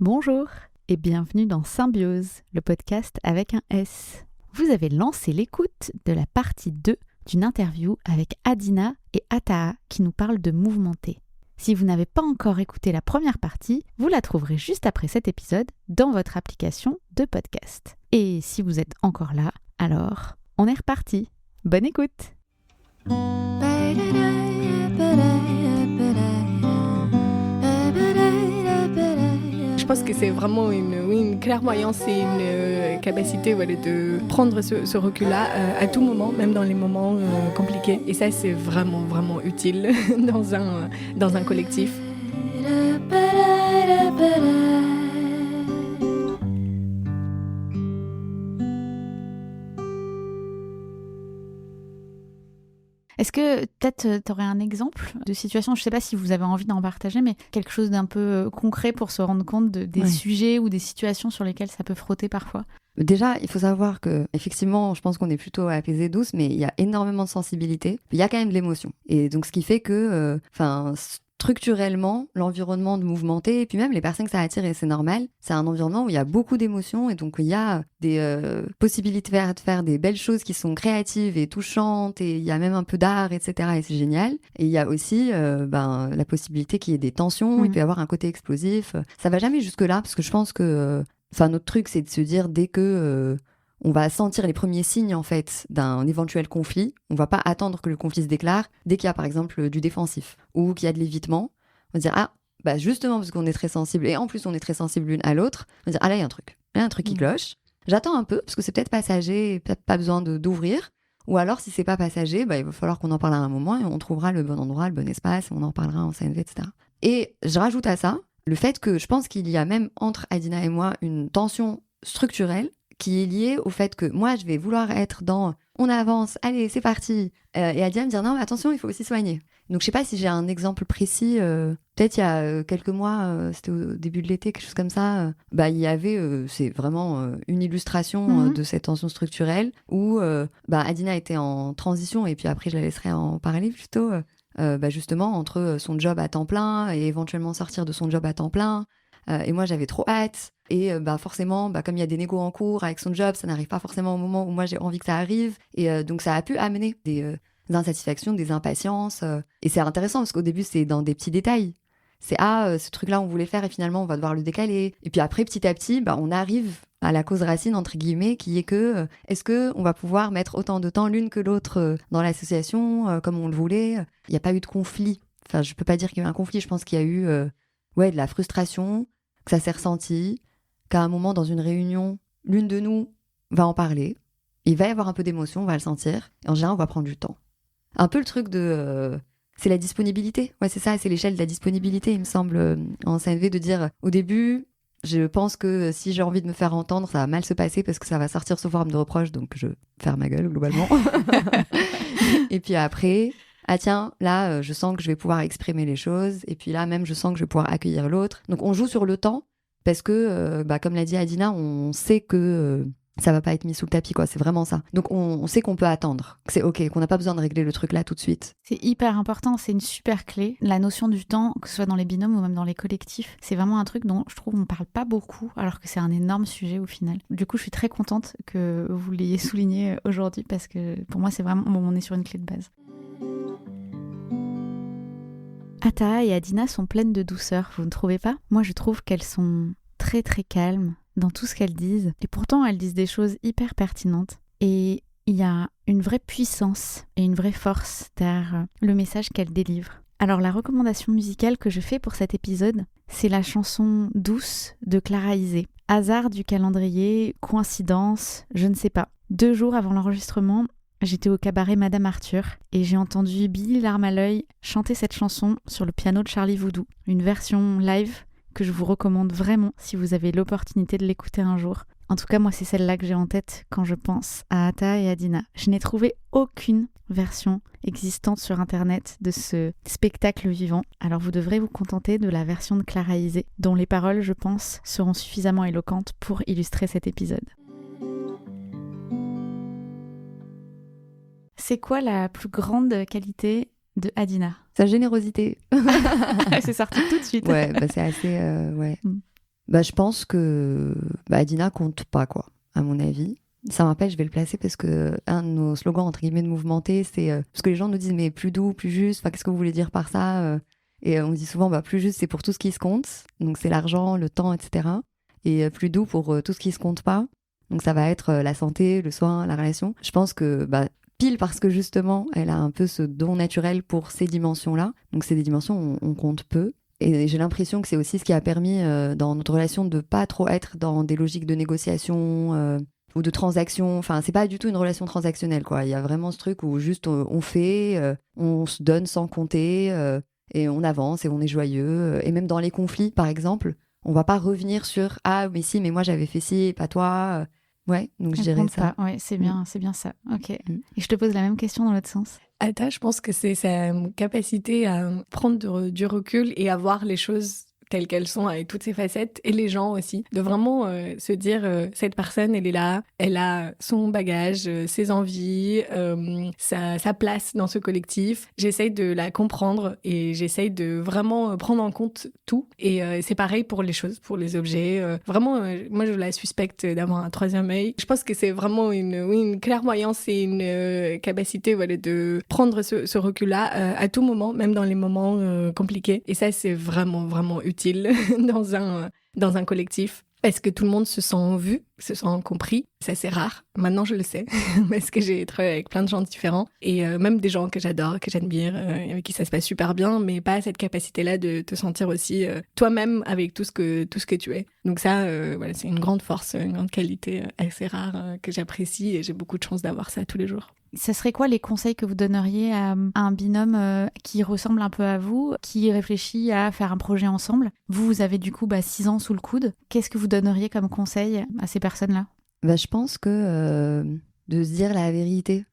Bonjour et bienvenue dans Symbiose, le podcast avec un S. Vous avez lancé l'écoute de la partie 2 d'une interview avec Adina et Ataa qui nous parlent de mouvementer. Si vous n'avez pas encore écouté la première partie, vous la trouverez juste après cet épisode dans votre application de podcast. Et si vous êtes encore là, alors on est reparti. Bonne écoute! Je pense que c'est vraiment une clairvoyance et une capacité de prendre ce recul-là à tout moment, même dans les moments compliqués. Et ça, c'est vraiment, vraiment utile dans un collectif. Est-ce que peut-être tu aurais un exemple de situation, je ne sais pas si vous avez envie d'en partager, mais quelque chose d'un peu concret pour se rendre compte des sujets ou des situations sur lesquelles ça peut frotter parfois? Déjà, il faut savoir que, effectivement, je pense qu'on est plutôt apaisé, douce, mais il y a énormément de sensibilité. Il y a quand même de l'émotion. Et donc, ce qui fait que, structurellement, l'environnement de mouvementer, et puis même les personnes que ça attire, et c'est normal, c'est un environnement où il y a beaucoup d'émotions, et donc il y a des possibilités de faire des belles choses qui sont créatives et touchantes, et il y a même un peu d'art, etc., et c'est génial. Et il y a aussi la possibilité qu'il y ait des tensions, il peut y avoir un côté explosif. Ça va jamais jusque-là, parce que je pense que... notre truc, c'est de se dire, dès que on va sentir les premiers signes, en fait, d'un éventuel conflit, on va pas attendre que le conflit se déclare dès qu'il y a, par exemple, du défensif ou qu'il y a de l'évitement. On va dire, justement, parce qu'on est très sensible, et en plus, on est très sensible l'une à l'autre, on va dire, là, il y a un truc. Là, il y a un truc qui cloche. J'attends un peu, parce que c'est peut-être passager, et peut-être pas besoin d'ouvrir. Ou alors, si c'est pas passager, il va falloir qu'on en parle à un moment, et on trouvera le bon endroit, le bon espace, et on en parlera en CNV, etc. Et je rajoute à ça le fait que je pense qu'il y a même entre Adina et moi une tension structurelle qui est liée au fait que moi, je vais vouloir être dans « on avance, allez, c'est parti ». Et Adina me dire « non, mais attention, il faut aussi soigner ». Donc, je sais pas si j'ai un exemple précis. Peut-être il y a quelques mois, c'était au début de l'été, quelque chose comme ça. Il y avait, c'est vraiment une illustration de cette tension structurelle où Adina était en transition et puis après, je la laisserai en parler plutôt. Justement entre son job à temps plein et éventuellement sortir de son job à temps plein. Et moi, j'avais trop hâte. Et forcément, comme il y a des négos en cours avec son job, ça n'arrive pas forcément au moment où moi, j'ai envie que ça arrive. Et donc, ça a pu amener des insatisfactions, des impatiences. Et c'est intéressant parce qu'au début, c'est dans des petits détails. C'est ce truc-là, on voulait faire et finalement, on va devoir le décaler. Et puis après, petit à petit, on arrive à la cause racine, entre guillemets, qui est que est-ce qu'on va pouvoir mettre autant de temps l'une que l'autre dans l'association, comme on le voulait? Il n'y a pas eu de conflit. Enfin, je peux pas dire qu'il y a eu un conflit. Je pense qu'il y a eu de la frustration, que ça s'est ressenti, qu'à un moment, dans une réunion, l'une de nous va en parler. Il va y avoir un peu d'émotion, on va le sentir. Et en général, on va prendre du temps. Un peu le truc de... c'est la disponibilité. Ouais, c'est ça, c'est l'échelle de la disponibilité, il me semble, en CNV, de dire au début... Je pense que si j'ai envie de me faire entendre, ça va mal se passer parce que ça va sortir sous forme de reproche, donc je vais faire ma gueule globalement. Et puis après, tiens, là, je sens que je vais pouvoir exprimer les choses. Et puis là, même, je sens que je vais pouvoir accueillir l'autre. Donc on joue sur le temps parce que, comme l'a dit Adina, on sait que ça va pas être mis sous le tapis, quoi. C'est vraiment ça. Donc on sait qu'on peut attendre, que c'est ok, qu'on n'a pas besoin de régler le truc là tout de suite. C'est hyper important, c'est une super clé. La notion du temps, que ce soit dans les binômes ou même dans les collectifs, c'est vraiment un truc dont je trouve on parle pas beaucoup, alors que c'est un énorme sujet au final. Du coup, je suis très contente que vous l'ayez souligné aujourd'hui parce que pour moi, c'est vraiment on est sur une clé de base. Ataa et Adina sont pleines de douceur, vous ne trouvez pas? Moi, je trouve qu'elles sont très très calmes dans tout ce qu'elles disent. Et pourtant, elles disent des choses hyper pertinentes. Et il y a une vraie puissance et une vraie force derrière le message qu'elles délivrent. Alors, la recommandation musicale que je fais pour cet épisode, c'est la chanson Douce de Clara Isé. Hasard du calendrier, coïncidence, je ne sais pas. 2 jours avant l'enregistrement, j'étais au cabaret Madame Arthur et j'ai entendu Billy Larme à l'œil chanter cette chanson sur le piano de Charlie Voudou. Une version live que je vous recommande vraiment si vous avez l'opportunité de l'écouter un jour. En tout cas, moi, c'est celle-là que j'ai en tête quand je pense à Ataa et Adina. Je n'ai trouvé aucune version existante sur Internet de ce spectacle vivant. Alors, vous devrez vous contenter de la version de Clara Isé, dont les paroles, je pense, seront suffisamment éloquentes pour illustrer cet épisode. C'est quoi la plus grande qualité de Adina? Sa générosité. C'est sorti tout de suite. Ouais, c'est assez... ouais. Je pense que Dina compte pas, quoi, à mon avis. Ça me rappelle, je vais le placer parce que un de nos slogans, entre guillemets, de Mouvementé, c'est... parce que les gens nous disent, mais plus doux, plus juste, qu'est-ce que vous voulez dire par ça Et on dit souvent, plus juste, c'est pour tout ce qui se compte. Donc, c'est l'argent, le temps, etc. Et plus doux pour tout ce qui se compte pas. Donc, ça va être la santé, le soin, la relation. Je pense que... pile parce que justement, elle a un peu ce don naturel pour ces dimensions-là. Donc, c'est des dimensions où on compte peu. Et j'ai l'impression que c'est aussi ce qui a permis dans notre relation de pas trop être dans des logiques de négociation ou de transaction. Enfin, c'est pas du tout une relation transactionnelle, quoi. Il y a vraiment ce truc où juste on fait, on se donne sans compter et on avance et on est joyeux. Et même dans les conflits, par exemple, on va pas revenir sur « Ah, mais si, mais moi j'avais fait ci et pas toi ». Ouais, donc je dirais ça. Ouais, c'est bien ça. Ok. Et je te pose la même question dans l'autre sens. Atta, je pense que c'est sa capacité à prendre du recul et à voir les choses telles qu'elles sont avec toutes ses facettes et les gens aussi. De vraiment se dire cette personne, elle est là, elle a son bagage, ses envies, sa place dans ce collectif. J'essaye de la comprendre et j'essaye de vraiment prendre en compte tout. Et c'est pareil pour les choses, pour les objets. Vraiment, moi je la suspecte d'avoir un troisième œil. Je pense que c'est vraiment une clairvoyance et une capacité de prendre ce recul-là à tout moment, même dans les moments compliqués. Et ça, c'est vraiment, vraiment utile dans un collectif. Parce que tout le monde se sent vu, se sent compris. Ça, c'est rare. Maintenant, je le sais. Parce que j'ai travaillé avec plein de gens différents. Et même des gens que j'adore, que j'admire, avec qui ça se passe super bien, mais pas cette capacité-là de te sentir aussi toi-même avec tout ce que tu es. Donc ça, c'est une grande force, une grande qualité assez rare que j'apprécie. Et j'ai beaucoup de chance d'avoir ça tous les jours. Ce serait quoi les conseils que vous donneriez à un binôme qui ressemble un peu à vous, qui réfléchit à faire un projet ensemble? Vous avez du coup 6 ans sous le coude. Qu'est-ce que vous donneriez comme conseil à ces personnes-là? Je pense que de se dire la vérité.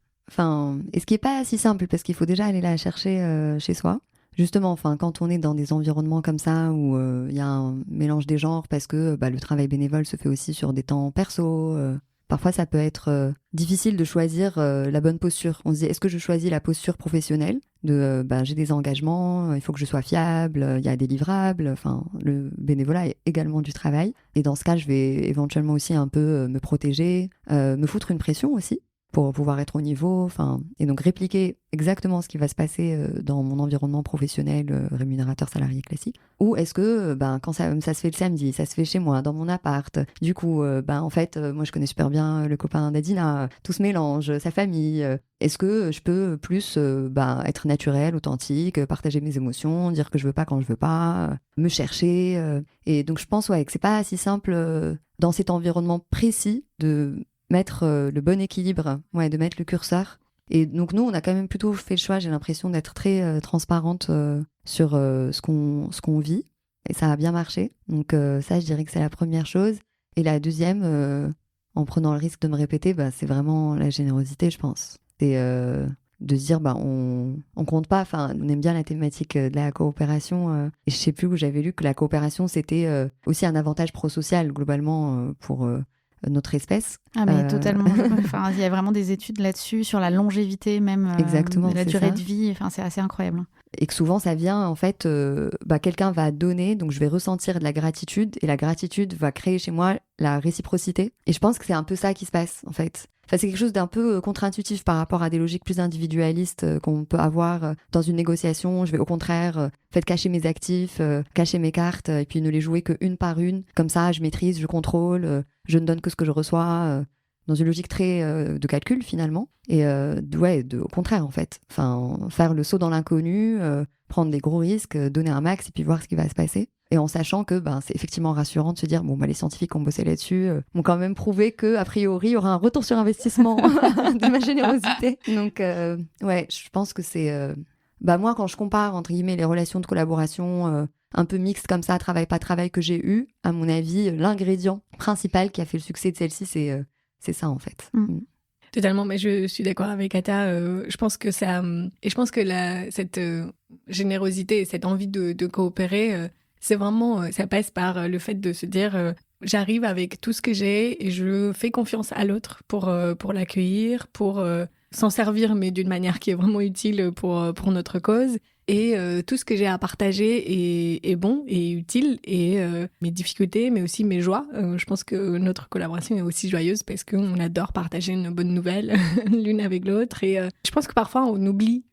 Et ce qui n'est pas si simple, parce qu'il faut déjà aller la chercher chez soi. Justement, quand on est dans des environnements comme ça, où il y a un mélange des genres, parce que le travail bénévole se fait aussi sur des temps perso. Parfois, ça peut être difficile de choisir la bonne posture. On se dit, est-ce que je choisis la posture professionnelle de j'ai des engagements, il faut que je sois fiable, il y a des livrables. Le bénévolat est également du travail. Et dans ce cas, je vais éventuellement aussi un peu me protéger, me foutre une pression aussi pour pouvoir être au niveau, et donc répliquer exactement ce qui va se passer dans mon environnement professionnel, rémunérateur salarié classique. Ou est-ce que, quand ça se fait le samedi, ça se fait chez moi, dans mon appart, du coup, en fait, moi je connais super bien le copain d'Adina, tout se mélange, sa famille, est-ce que je peux plus être naturelle, authentique, partager mes émotions, dire que je veux pas quand je veux pas, me chercher, et donc je pense que c'est pas si simple dans cet environnement précis de mettre le bon équilibre, de mettre le curseur. Et donc nous, on a quand même plutôt fait le choix, j'ai l'impression d'être très transparente sur ce qu'on vit. Et ça a bien marché. Donc ça, je dirais que c'est la première chose. Et la deuxième, en prenant le risque de me répéter, c'est vraiment la générosité, je pense. C'est de se dire, on compte pas. On aime bien la thématique de la coopération. Et je sais plus où j'avais lu que la coopération, c'était aussi un avantage prosocial, globalement, pour notre espèce. Ah mais totalement. Il y a vraiment des études là-dessus, sur la longévité même, exactement, de la durée de vie. C'est assez incroyable. Et que souvent, ça vient, en fait, quelqu'un va donner, donc je vais ressentir de la gratitude, et la gratitude va créer chez moi la réciprocité. Et je pense que c'est un peu ça qui se passe, en fait. C'est quelque chose d'un peu contre-intuitif par rapport à des logiques plus individualistes qu'on peut avoir dans une négociation. Je vais au contraire cacher mes actifs, cacher mes cartes, et puis ne les jouer qu'une par une. Comme ça, je maîtrise, je contrôle, je ne donne que ce que je reçois, dans une logique très de calcul finalement. Et au contraire en fait. Faire le saut dans l'inconnu, prendre des gros risques, donner un max et puis voir ce qui va se passer. Et en sachant que c'est effectivement rassurant de se dire les scientifiques qui ont bossé là-dessus m'ont quand même prouvé qu'a priori il y aura un retour sur investissement de ma générosité. Donc je pense que c'est moi quand je compare entre guillemets les relations de collaboration un peu mixtes comme ça, travail pas travail, que j'ai eu, à mon avis l'ingrédient principal qui a fait le succès de celle-ci, c'est ça en fait. Totalement, mais je suis d'accord avec Atta. Je pense que ça, et je pense que cette générosité et cette envie de coopérer, c'est vraiment, ça passe par le fait de se dire, j'arrive avec tout ce que j'ai et je fais confiance à l'autre pour l'accueillir, pour s'en servir, mais d'une manière qui est vraiment utile pour notre cause. et tout ce que j'ai à partager est bon et utile, et mes difficultés, mais aussi mes joies. Je pense que notre collaboration est aussi joyeuse parce qu'on adore partager une bonne nouvelle l'une avec l'autre, et je pense que parfois on oublie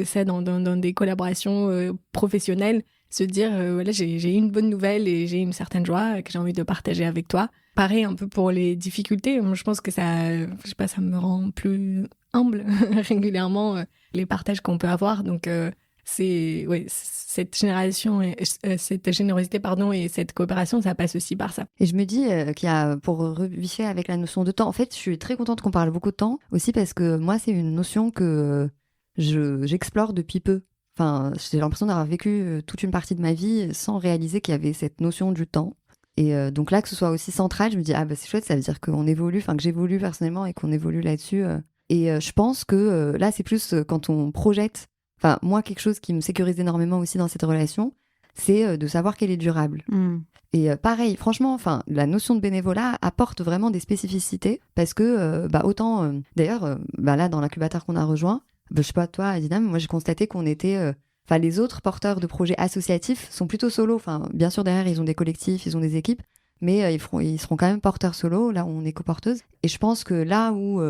ça dans des collaborations professionnelles, se dire voilà, j'ai une bonne nouvelle et j'ai une certaine joie que j'ai envie de partager avec toi. Pareil un peu pour les difficultés, je pense que ça, je sais pas, ça me rend plus humble régulièrement, les partages qu'on peut avoir. Donc cette générosité et cette coopération, ça passe aussi par ça. Et je me dis qu'il y a, pour rebiffer avec la notion de temps, en fait, je suis très contente qu'on parle beaucoup de temps, aussi parce que moi, c'est une notion que j'explore depuis peu. Enfin, j'ai l'impression d'avoir vécu toute une partie de ma vie sans réaliser qu'il y avait cette notion du temps. Et donc là, que ce soit aussi central, je me dis, c'est chouette, ça veut dire qu'on évolue, que j'évolue personnellement et qu'on évolue là-dessus. Et je pense que là, c'est plus quand on projette. Enfin, moi, quelque chose qui me sécurise énormément aussi dans cette relation, c'est de savoir qu'elle est durable. Et pareil, franchement, la notion de bénévolat apporte vraiment des spécificités parce que, autant, d'ailleurs, là, dans l'incubateur qu'on a rejoint, je sais pas, toi, Adina, mais moi, j'ai constaté qu'on était... les autres porteurs de projets associatifs sont plutôt solo. Bien sûr, derrière, ils ont des collectifs, ils ont des équipes, mais ils seront quand même porteurs solo, là où on est coporteuse. Et je pense que là où,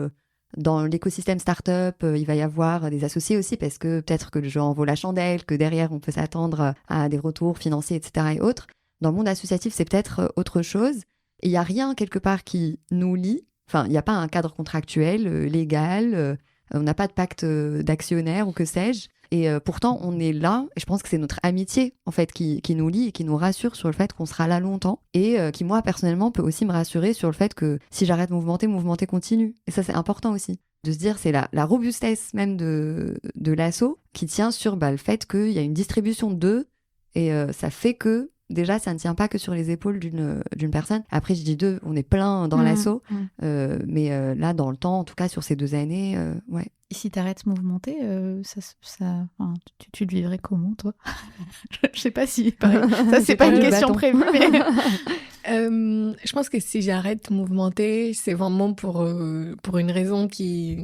dans l'écosystème start-up, il va y avoir des associés aussi, parce que peut-être que le jeu en vaut la chandelle, que derrière, on peut s'attendre à des retours financiers, etc. et autres. Dans le monde associatif, c'est peut-être autre chose. Et il n'y a rien, quelque part, qui nous lie. Il n'y a pas un cadre contractuel, légal. On n'a pas de pacte d'actionnaire ou que sais-je. Et pourtant, on est là, et je pense que c'est notre amitié, en fait, qui nous lie et qui nous rassure sur le fait qu'on sera là longtemps, et qui, moi, personnellement, peut aussi me rassurer sur le fait que si j'arrête mouvementer continue. Et ça, c'est important aussi. De se dire, c'est la robustesse même de l'asso qui tient sur le fait qu'il y a une distribution d'eux, et ça fait que, déjà, ça ne tient pas que sur les épaules d'une personne. Après, je dis deux, on est plein dans l'asso, mais là, dans le temps, en tout cas, sur ces 2 années, ouais. Et si t'arrêtes mouvementer, tu le vivrais comment, toi? Je sais pas si... Ça, c'est pas une question prévue, mais... je pense que si j'arrête mouvementer, c'est vraiment pour une raison qui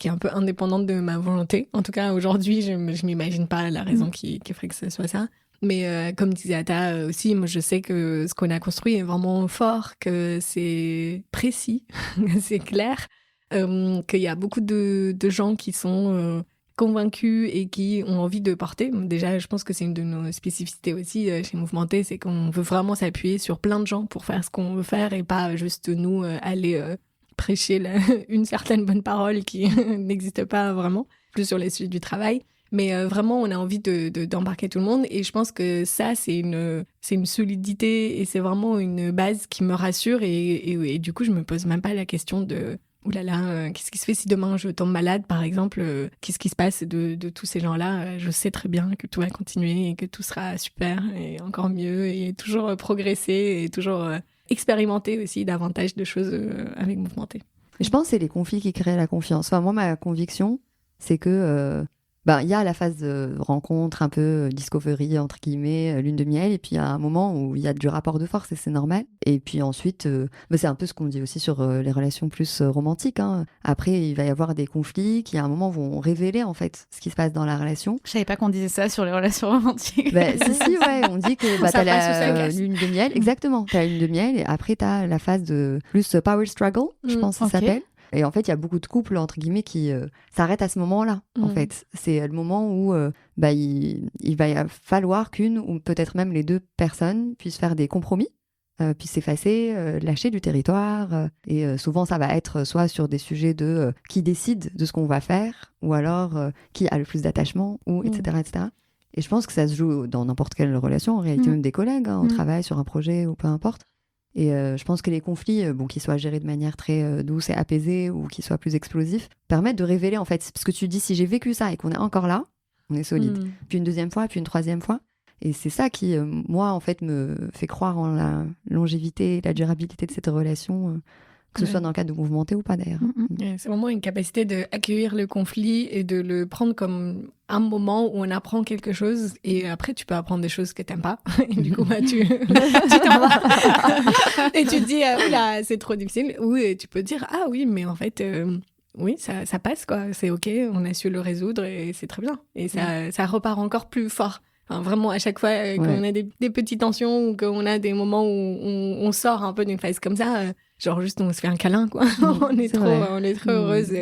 est un peu indépendante de ma volonté. En tout cas, aujourd'hui, je m'imagine pas la raison qui ferait que ce soit ça. Mais comme disait Ata aussi, moi je sais que ce qu'on a construit est vraiment fort, que c'est précis, que c'est clair, qu'il y a beaucoup de gens qui sont convaincus et qui ont envie de porter. Déjà, je pense que c'est une de nos spécificités aussi chez Mouvementé, c'est qu'on veut vraiment s'appuyer sur plein de gens pour faire ce qu'on veut faire et pas juste nous aller prêcher une certaine bonne parole qui n'existe pas vraiment, plus sur les sujets du travail. Mais vraiment, on a envie d'embarquer tout le monde. Et je pense que ça, c'est une solidité et c'est vraiment une base qui me rassure. Et du coup, je me pose même pas la question de « Ouh là là, qu'est-ce qui se fait si demain je tombe malade, par exemple? Qu'est-ce qui se passe de tous ces gens-là? Je sais très bien que tout va continuer et que tout sera super et encore mieux et toujours progresser et toujours expérimenter aussi davantage de choses avec Mouvementé. » Je pense que c'est les conflits qui créent la confiance. Moi, ma conviction, c'est que... il y a la phase de rencontre, un peu discovery, entre guillemets, lune de miel, et puis il y a un moment où il y a du rapport de force, et c'est normal. Et puis ensuite, c'est un peu ce qu'on dit aussi sur les relations plus romantiques. Après, il va y avoir des conflits qui, à un moment, vont révéler, en fait, ce qui se passe dans la relation. Je savais pas qu'on disait ça sur les relations romantiques. Si, ouais, on dit que t'as la lune de miel, exactement, t'as la lune de miel, et après, t'as la phase de plus power struggle, je pense que ça s'appelle. Et en fait, il y a beaucoup de couples, entre guillemets, qui s'arrêtent à ce moment-là, en fait. C'est le moment où il va falloir qu'une, ou peut-être même les 2 personnes, puissent faire des compromis, puissent s'effacer, lâcher du territoire. Et souvent, ça va être soit sur des sujets de qui décide de ce qu'on va faire, ou alors qui a le plus d'attachement, ou etc., etc. Et je pense que ça se joue dans n'importe quelle relation, en réalité, même des collègues, au travail, sur un projet, ou peu importe. Et je pense que les conflits, qu'ils soient gérés de manière très douce et apaisée ou qu'ils soient plus explosifs, permettent de révéler, en fait, parce que tu dis, si j'ai vécu ça et qu'on est encore là, on est solide. Puis une 2e fois, puis une 3e fois. Et c'est ça qui, moi, en fait, me fait croire en la longévité, la durabilité de cette relation, que ce soit dans le cadre de Mouvementé ou pas, d'ailleurs. C'est vraiment une capacité d'accueillir le conflit et de le prendre comme un moment où on apprend quelque chose, et après tu peux apprendre des choses que t'aimes pas, et du coup tu t'en vas et tu te dis oula, c'est trop difficile, ou tu peux dire ah oui, mais en fait oui, ça passe, quoi. C'est OK, on a su le résoudre et c'est très bien. Et ça repart encore plus fort. Enfin, vraiment, à chaque fois qu'on a des petites tensions ou qu'on a des moments où on sort un peu d'une phase comme ça, genre juste on se fait un câlin, quoi. On est trop heureuse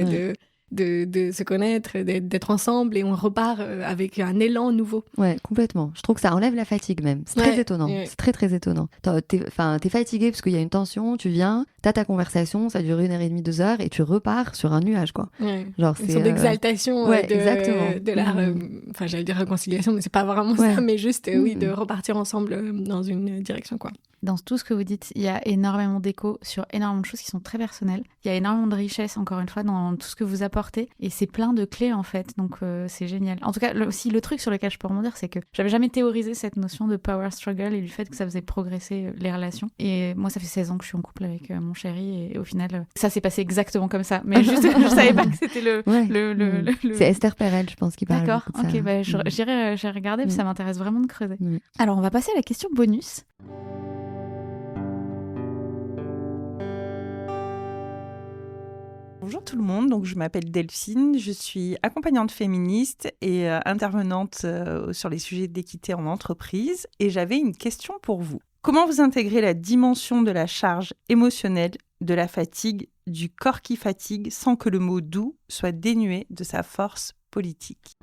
de se connaître, d'être ensemble et on repart avec un élan nouveau. Ouais, complètement. Je trouve que ça enlève la fatigue même. C'est très étonnant. Ouais. C'est très, très étonnant. T'es fatigué parce qu'il y a une tension, tu viens, t'as ta conversation, ça dure 1h30, 2h et tu repars sur un nuage, quoi. Ouais. Genre, c'est une sorte d'exaltation de la j'allais dire réconciliation, mais c'est pas vraiment ça, mais juste, de repartir ensemble dans une direction, quoi. Dans tout ce que vous dites, il y a énormément d'écho sur énormément de choses qui sont très personnelles. Il y a énormément de richesse, encore une fois, dans tout ce que vous apportez. Et c'est plein de clés, en fait. Donc, c'est génial. En tout cas, aussi, le truc sur lequel je peux rebondir, c'est que j'avais jamais théorisé cette notion de power struggle et du fait que ça faisait progresser les relations. Et moi, ça fait 16 ans que je suis en couple avec mon chéri. Et au final, ça s'est passé exactement comme ça. Mais juste, je savais pas que c'était le... C'est Esther Perel, je pense, qui parle. D'accord, ok. Bah, j'irai regarder, parce que ça m'intéresse vraiment de creuser. Alors, on va passer à la question bonus. Bonjour tout le monde, donc je m'appelle Delphine, je suis accompagnante féministe et intervenante sur les sujets d'équité en entreprise et j'avais une question pour vous. Comment vous intégrez la dimension de la charge émotionnelle, de la fatigue, du corps qui fatigue sans que le mot doux soit dénué de sa force politique ?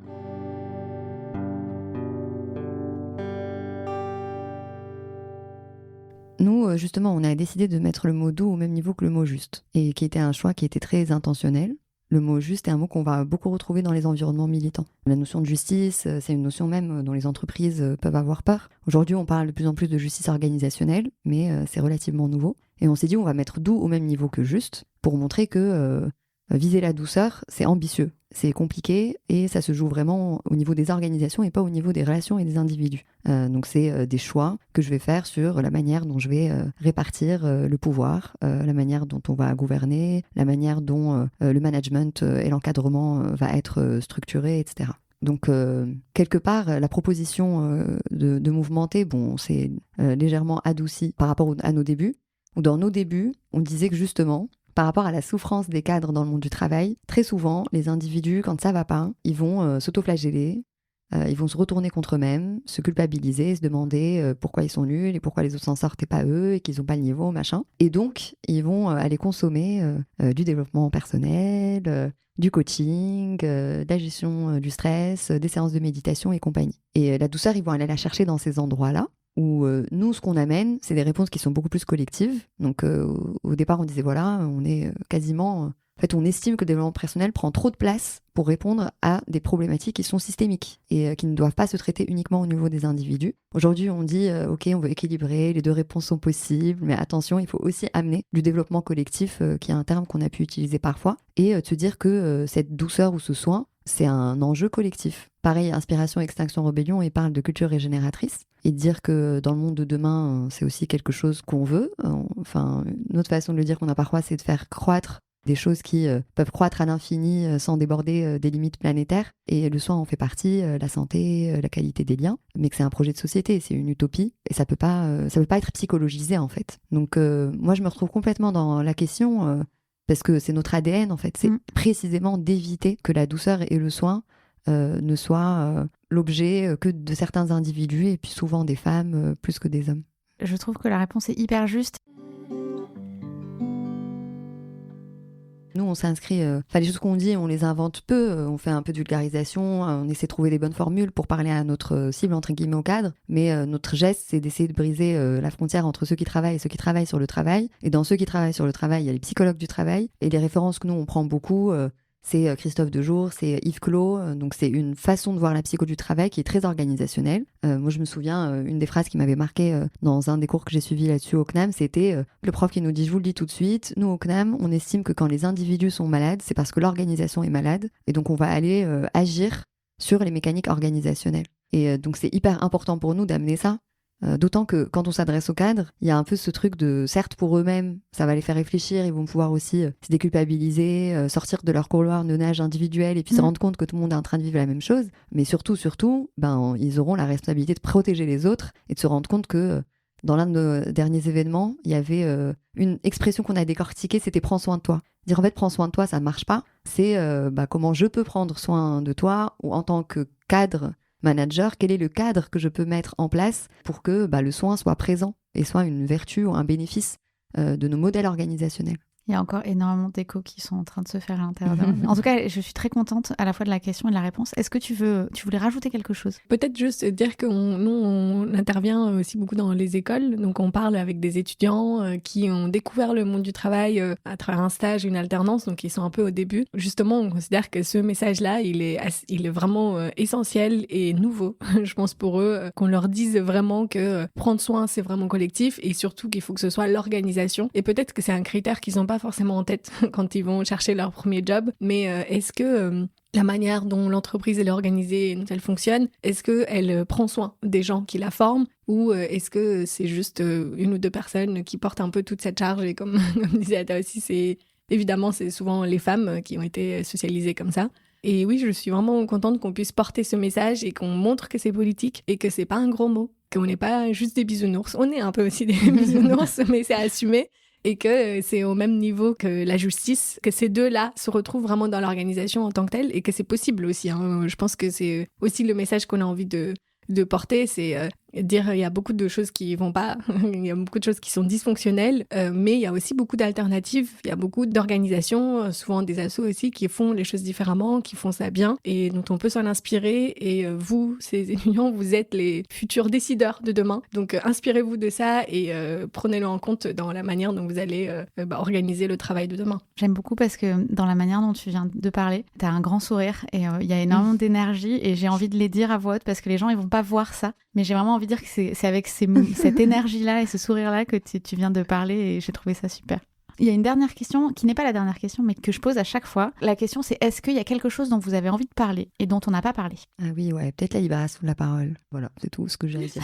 Nous, justement, on a décidé de mettre le mot doux au même niveau que le mot juste, et qui était un choix qui était très intentionnel. Le mot juste est un mot qu'on va beaucoup retrouver dans les environnements militants. La notion de justice, c'est une notion même dont les entreprises peuvent avoir peur. Aujourd'hui, on parle de plus en plus de justice organisationnelle, mais c'est relativement nouveau. Et on s'est dit, on va mettre doux au même niveau que juste, pour montrer que viser la douceur, c'est ambitieux, c'est compliqué, et ça se joue vraiment au niveau des organisations et pas au niveau des relations et des individus. Donc c'est des choix que je vais faire sur la manière dont je vais répartir le pouvoir, la manière dont on va gouverner, la manière dont le management et l'encadrement va être structuré, etc. Donc, quelque part, la proposition de mouvementer, c'est légèrement adouci par rapport à nos débuts, où dans nos débuts, on disait que justement, par rapport à la souffrance des cadres dans le monde du travail, très souvent, les individus, quand ça va pas, ils vont s'autoflageller, ils vont se retourner contre eux-mêmes, se culpabiliser, se demander pourquoi ils sont nuls et pourquoi les autres s'en sortent et pas eux et qu'ils n'ont pas le niveau, machin. Et donc, ils vont aller consommer du développement personnel, du coaching, de la gestion du stress, des séances de méditation et compagnie. Et la douceur, ils vont aller la chercher dans ces endroits-là, où nous, ce qu'on amène, c'est des réponses qui sont beaucoup plus collectives. Donc, au départ, on disait, voilà, on est quasiment... En fait, on estime que le développement personnel prend trop de place pour répondre à des problématiques qui sont systémiques et qui ne doivent pas se traiter uniquement au niveau des individus. Aujourd'hui, on dit, OK, on veut équilibrer, les deux réponses sont possibles, mais attention, il faut aussi amener du développement collectif, qui est un terme qu'on a pu utiliser parfois, et de se dire que cette douceur ou ce soin, c'est un enjeu collectif. Pareil, Inspiration, Extinction, Rébellion, il parle de culture régénératrice. Et de dire que dans le monde de demain, c'est aussi quelque chose qu'on veut. Enfin, une autre façon de le dire qu'on a parfois, c'est de faire croître des choses qui peuvent croître à l'infini sans déborder des limites planétaires. Et le soin en fait partie, la santé, la qualité des liens. Mais que c'est un projet de société, c'est une utopie. Et ça peut pas être psychologisé, en fait. Donc, moi, je me retrouve complètement dans la question, parce que c'est notre ADN, en fait. C'est précisément d'éviter que la douceur et le soin ne soient l'objet que de certains individus, et puis souvent des femmes plus que des hommes. Je trouve que la réponse est hyper juste. Nous, on s'inscrit... les choses qu'on dit, on les invente peu. On fait un peu de vulgarisation, on essaie de trouver des bonnes formules pour parler à notre cible, entre guillemets, au cadre. Mais notre geste, c'est d'essayer de briser la frontière entre ceux qui travaillent et ceux qui travaillent sur le travail. Et dans ceux qui travaillent sur le travail, il y a les psychologues du travail. Et les références que nous, on prend beaucoup... c'est Christophe Dejour, c'est Yves Clos. Donc, c'est une façon de voir la psycho du travail qui est très organisationnelle. Moi, je me souviens, une des phrases qui m'avait marquée dans un des cours que j'ai suivi là-dessus au CNAM, c'était le prof qui nous dit, je vous le dis tout de suite, nous, au CNAM, on estime que quand les individus sont malades, c'est parce que l'organisation est malade. Et donc, on va aller agir sur les mécaniques organisationnelles. Et donc, c'est hyper important pour nous d'amener ça. D'autant que quand on s'adresse aux cadres, il y a un peu ce truc de, certes pour eux-mêmes, ça va les faire réfléchir, ils vont pouvoir aussi se déculpabiliser, sortir de leur couloir de nage individuel et puis se rendre compte que tout le monde est en train de vivre la même chose. Mais surtout, ils auront la responsabilité de protéger les autres et de se rendre compte que dans l'un de nos derniers événements, il y avait une expression qu'on a décortiquée, c'était « prends soin de toi ». Dire en fait « prends soin de toi », ça ne marche pas. C'est comment je peux prendre soin de toi, ou en tant que cadre manager, quel est le cadre que je peux mettre en place pour que le soin soit présent et soit une vertu ou un bénéfice de nos modèles organisationnels. Il y a encore énormément d'échos qui sont en train de se faire à l'intérieur. En tout cas, je suis très contente à la fois de la question et de la réponse. Est-ce que tu voulais rajouter quelque chose ? Peut-être juste dire que nous, on intervient aussi beaucoup dans les écoles. Donc, on parle avec des étudiants qui ont découvert le monde du travail à travers un stage, une alternance, donc ils sont un peu au début. Justement, on considère que ce message-là, il est vraiment essentiel et nouveau, je pense, pour eux, qu'on leur dise vraiment que prendre soin, c'est vraiment collectif et surtout qu'il faut que ce soit l'organisation. Et peut-être que c'est un critère qu'ils n'ont pas forcément en tête quand ils vont chercher leur premier job, mais est-ce que la manière dont l'entreprise elle est organisée et dont elle fonctionne, est-ce qu'elle prend soin des gens qui la forment ou est-ce que c'est juste une ou deux personnes qui portent un peu toute cette charge et comme disait Ata aussi, c'est souvent les femmes qui ont été socialisées comme ça. Et oui, je suis vraiment contente qu'on puisse porter ce message et qu'on montre que c'est politique et que c'est pas un gros mot, qu'on n'est pas juste des bisounours. On est un peu aussi des bisounours, mais c'est assumé. Et que c'est au même niveau que la justice, que ces deux-là se retrouvent vraiment dans l'organisation en tant que telle et que c'est possible aussi. Je pense que c'est aussi le message qu'on a envie de porter, c'est dire il y a beaucoup de choses qui vont pas, il y a beaucoup de choses qui sont dysfonctionnelles, mais il y a aussi beaucoup d'alternatives, il y a beaucoup d'organisations, souvent des assos aussi, qui font les choses différemment, qui font ça bien et dont on peut s'en inspirer. Et vous, ces étudiants, vous êtes les futurs décideurs de demain. Donc inspirez-vous de ça et prenez-le en compte dans la manière dont vous allez organiser le travail de demain. J'aime beaucoup parce que dans la manière dont tu viens de parler, tu as un grand sourire et il y a énormément d'énergie et j'ai envie de les dire à voix haute parce que les gens ils vont pas voir ça, mais j'ai vraiment envie de dire que c'est avec cette énergie-là et ce sourire-là que tu viens de parler et j'ai trouvé ça super. Il y a une dernière question qui n'est pas la dernière question mais que je pose à chaque fois. La question c'est est-ce qu'il y a quelque chose dont vous avez envie de parler et dont on n'a pas parlé ? Ah oui, ouais, peut-être la libération de la parole. Voilà, c'est tout ce que j'ai à dire.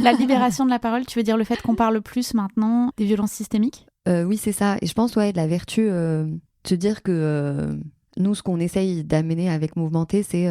La libération de la parole, tu veux dire le fait qu'on parle plus maintenant des violences systémiques ? Oui, c'est ça. Et je pense, de la vertu, de se dire que nous, ce qu'on essaye d'amener avec Mouvementé, c'est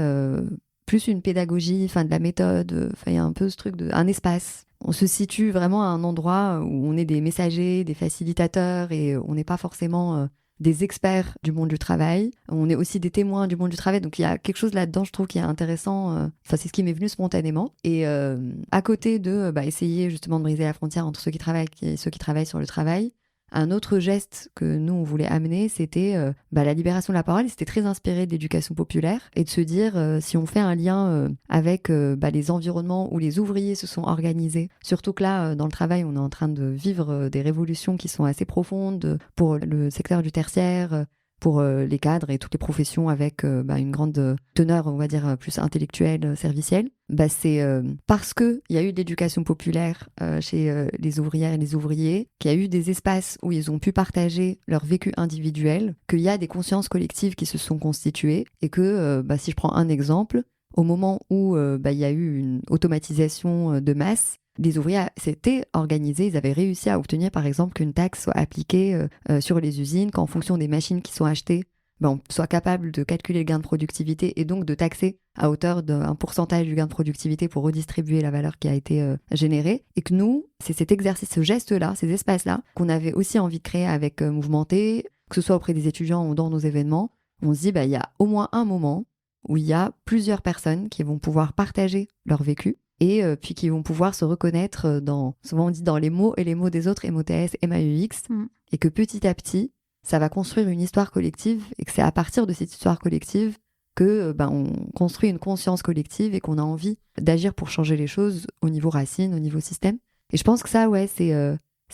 plus une pédagogie, de la méthode. Il y a un peu ce truc un espace. On se situe vraiment à un endroit où on est des messagers, des facilitateurs et on n'est pas forcément des experts du monde du travail. On est aussi des témoins du monde du travail. Donc il y a quelque chose là-dedans, je trouve, qui est intéressant. C'est ce qui m'est venu spontanément. Et à côté de essayer justement de briser la frontière entre ceux qui travaillent et ceux qui travaillent sur le travail, un autre geste que nous, on voulait amener, c'était la libération de la parole. C'était très inspiré de l'éducation populaire et de se dire, si on fait un lien avec les environnements où les ouvriers se sont organisés, surtout que là, dans le travail, on est en train de vivre des révolutions qui sont assez profondes pour le secteur du tertiaire, pour les cadres et toutes les professions avec une grande teneur, on va dire, plus intellectuelle, servicielle. C'est parce qu'il y a eu de l'éducation populaire chez les ouvrières et les ouvriers, qu'il y a eu des espaces où ils ont pu partager leur vécu individuel, qu'il y a des consciences collectives qui se sont constituées et que, si je prends un exemple, au moment où il y a eu une automatisation de masse, les ouvriers s'étaient organisés, ils avaient réussi à obtenir par exemple qu'une taxe soit appliquée sur les usines, qu'en fonction des machines qui sont achetées, on soit capable de calculer le gain de productivité et donc de taxer à hauteur d'un pourcentage du gain de productivité pour redistribuer la valeur qui a été générée. Et que nous, c'est cet exercice, ce geste-là, ces espaces-là, qu'on avait aussi envie de créer avec Mouvementé, que ce soit auprès des étudiants ou dans nos événements. On se dit, il y a au moins un moment où il y a plusieurs personnes qui vont pouvoir partager leur vécu et puis qui vont pouvoir se reconnaître souvent on dit dans les mots et les mots des autres, MOTS, MAUX, et que petit à petit, ça va construire une histoire collective et que c'est à partir de cette histoire collective que on construit une conscience collective et qu'on a envie d'agir pour changer les choses au niveau racine, au niveau système. Et je pense que ça, c'est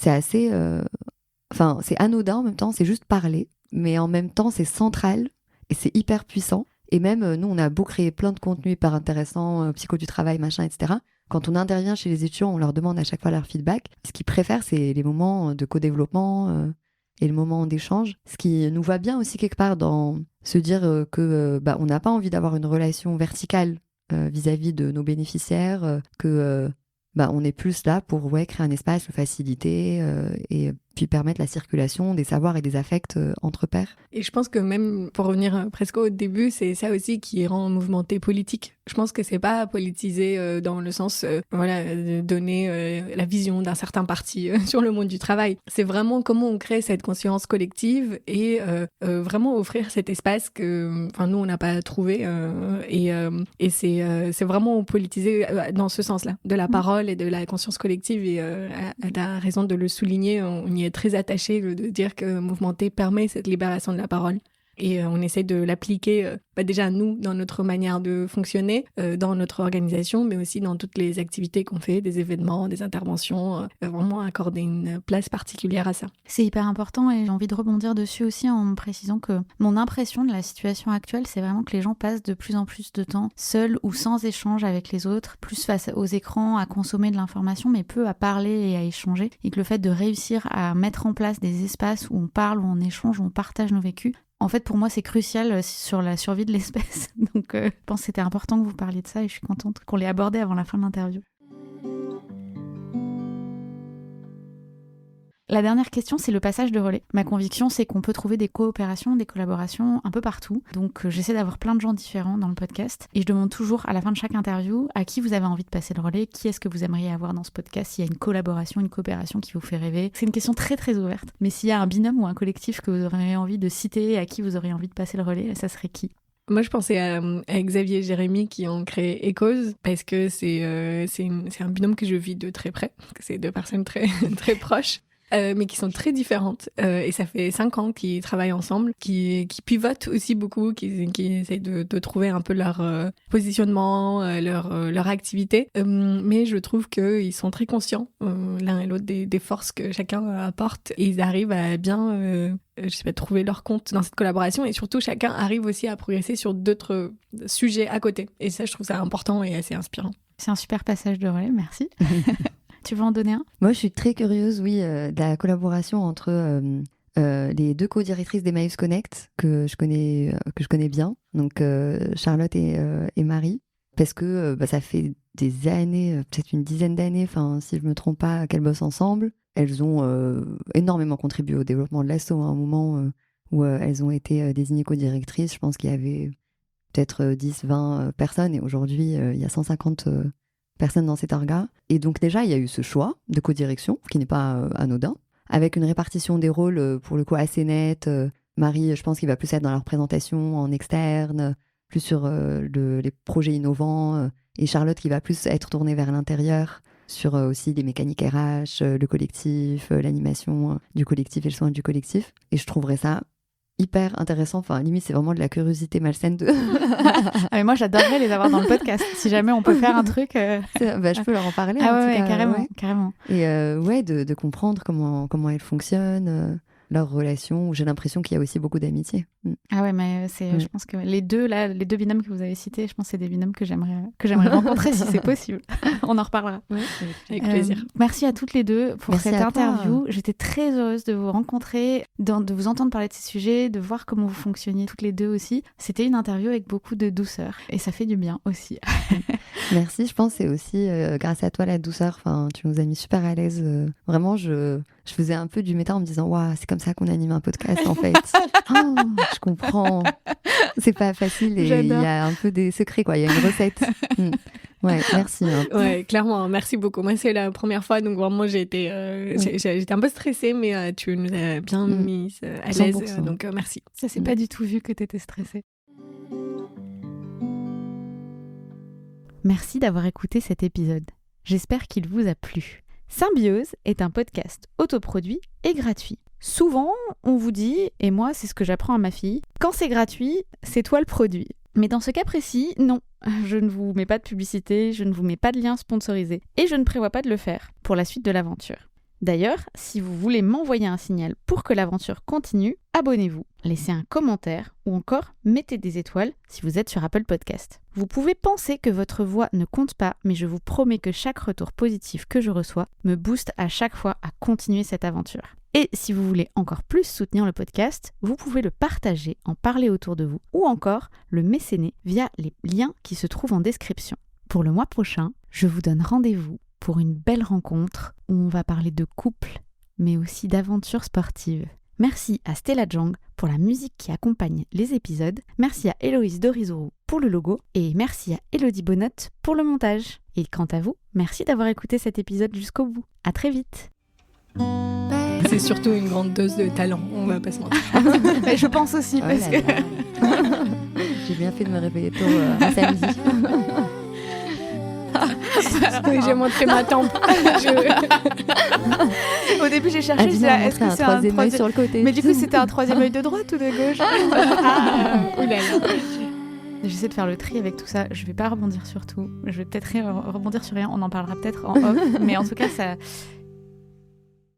assez... c'est anodin en même temps, c'est juste parler, mais en même temps, c'est central et c'est hyper puissant. Et même, nous, on a beau créer plein de contenus hyper intéressants, psycho du travail, machin, etc. Quand on intervient chez les étudiants, on leur demande à chaque fois leur feedback. Ce qu'ils préfèrent, c'est les moments de co-développement et le moment d'échange. Ce qui nous va bien aussi quelque part dans se dire que on n'a pas envie d'avoir une relation verticale vis-à-vis de nos bénéficiaires, que on est plus là pour créer un espace, le faciliter et puis permettre la circulation des savoirs et des affects entre pairs. Et je pense que même, pour revenir presque au début, c'est ça aussi qui rend mouvementé politique. Je pense que c'est pas politisé dans le sens, de donner la vision d'un certain parti sur le monde du travail. C'est vraiment comment on crée cette conscience collective et vraiment offrir cet espace que, nous, on n'a pas trouvé. Et c'est vraiment politisé dans ce sens-là, de la parole et de la conscience collective. Et elle a raison de le souligner. On y est très attaché de dire que mouvementé permet cette libération de la parole. Et on essaie de l'appliquer déjà nous, dans notre manière de fonctionner, dans notre organisation, mais aussi dans toutes les activités qu'on fait, des événements, des interventions, vraiment accorder une place particulière à ça. C'est hyper important et j'ai envie de rebondir dessus aussi en précisant que mon impression de la situation actuelle, c'est vraiment que les gens passent de plus en plus de temps seuls ou sans échange avec les autres, plus face aux écrans, à consommer de l'information, mais peu à parler et à échanger. Et que le fait de réussir à mettre en place des espaces où on parle, où on échange, où on partage nos vécus, en fait, pour moi, c'est crucial sur la survie de l'espèce. Donc, je pense que c'était important que vous parliez de ça et je suis contente qu'on l'ait abordé avant la fin de l'interview. La dernière question, c'est le passage de relais. Ma conviction, c'est qu'on peut trouver des coopérations, des collaborations un peu partout. Donc, j'essaie d'avoir plein de gens différents dans le podcast. Et je demande toujours, à la fin de chaque interview, à qui vous avez envie de passer le relais, qui est-ce que vous aimeriez avoir dans ce podcast, s'il y a une collaboration, une coopération qui vous fait rêver. C'est une question très, très ouverte. Mais s'il y a un binôme ou un collectif que vous auriez envie de citer, à qui vous auriez envie de passer le relais, ça serait qui ? Moi, je pensais à Xavier et Jérémy qui ont créé Ecause parce que c'est un binôme que je vis de très près. C'est deux personnes très, très proches. Mais qui sont très différentes. Et ça fait 5 ans qu'ils travaillent ensemble, qui pivotent aussi beaucoup, qui essayent de trouver un peu leur positionnement, leur activité. Mais je trouve qu'ils sont très conscients, l'un et l'autre, des forces que chacun apporte. Et ils arrivent à bien trouver leur compte dans cette collaboration. Et surtout, chacun arrive aussi à progresser sur d'autres sujets à côté. Et ça, je trouve ça important et assez inspirant. C'est un super passage de relais, merci. Tu veux en donner un ? Moi, je suis très curieuse, de la collaboration entre les 2 co-directrices d'Emmaüs Connect que je connais bien, donc Charlotte et Marie, parce que ça fait des années, peut-être une dizaine d'années, si je me trompe pas, qu'elles bossent ensemble. Elles ont énormément contribué au développement de l'asso à un moment où elles ont été désignées co-directrices. Je pense qu'il y avait peut-être 10-20 personnes et aujourd'hui, il y a 150 personnes dans cet orga. Et donc déjà, il y a eu ce choix de co-direction, qui n'est pas anodin, avec une répartition des rôles, pour le coup, assez nette. Marie, je pense qu'il va plus être dans la représentation en externe, plus sur les projets innovants, et Charlotte qui va plus être tournée vers l'intérieur, sur aussi les mécaniques RH, le collectif, l'animation du collectif et le soin du collectif. Et je trouverais ça hyper intéressant, limite c'est vraiment de la curiosité malsaine de... mais moi j'adorerais les avoir dans le podcast, si jamais on peut faire un truc... je peux leur en parler. Carrément. Et de comprendre comment elles fonctionnent, leur relation. J'ai l'impression qu'il y a aussi beaucoup d'amitié. Ah ouais, mais je pense que les deux binômes que vous avez cités, je pense que c'est des binômes que j'aimerais rencontrer si c'est possible. On en reparlera. Ouais, avec plaisir. Merci à toutes les deux pour Merci cette interview. Toi. J'étais très heureuse de vous rencontrer, de vous entendre parler de ces sujets, de voir comment vous fonctionniez toutes les deux aussi. C'était une interview avec beaucoup de douceur et ça fait du bien aussi. Merci, je pense que c'est aussi grâce à toi la douceur. Tu nous as mis super à l'aise. Vraiment, je faisais un peu du méta en me disant waouh, c'est comme ça qu'on anime un podcast en fait. Oh, je comprends. C'est pas facile et il y a un peu des secrets quoi. Il y a une recette. Ouais, merci. Ouais, clairement, merci beaucoup. Moi, c'est la première fois, donc vraiment, j'étais un peu stressée, mais tu nous as bien mis à l'aise, donc merci. Ça s'est pas du tout vu que t'étais stressée. Merci d'avoir écouté cet épisode. J'espère qu'il vous a plu. Symbiose est un podcast autoproduit et gratuit. Souvent, on vous dit, et moi c'est ce que j'apprends à ma fille, quand c'est gratuit, c'est toi le produit. Mais dans ce cas précis, non. Je ne vous mets pas de publicité, je ne vous mets pas de lien sponsorisé. Et je ne prévois pas de le faire pour la suite de l'aventure. D'ailleurs, si vous voulez m'envoyer un signal pour que l'aventure continue, abonnez-vous, laissez un commentaire ou encore mettez des étoiles si vous êtes sur Apple Podcast. Vous pouvez penser que votre voix ne compte pas, mais je vous promets que chaque retour positif que je reçois me booste à chaque fois à continuer cette aventure. Et si vous voulez encore plus soutenir le podcast, vous pouvez le partager, en parler autour de vous ou encore le mécéner via les liens qui se trouvent en description. Pour le mois prochain, je vous donne rendez-vous pour une belle rencontre où on va parler de couple, mais aussi d'aventures sportives. Merci à Stella Jang pour la musique qui accompagne les épisodes. Merci à Héloïse Dorizuru pour le logo. Et merci à Elodie Bonnotte pour le montage. Et quant à vous, merci d'avoir écouté cet épisode jusqu'au bout. À très vite. C'est surtout une grande dose de talent, on va pas se mentir. Je pense aussi, Oh parce là que... là. J'ai bien fait de me réveiller tôt un samedi. J'ai montré ma tempe. Au début, j'ai cherché, je disais, Adina a est-ce montré que un c'est troisième œil sur le côté. Mais du coup, c'était un troisième œil de droite ou de gauche? Oulala. J'essaie de faire le tri avec tout ça. Je vais pas rebondir sur tout. Je vais peut-être rebondir sur rien. On en parlera peut-être en off. Mais en tout cas,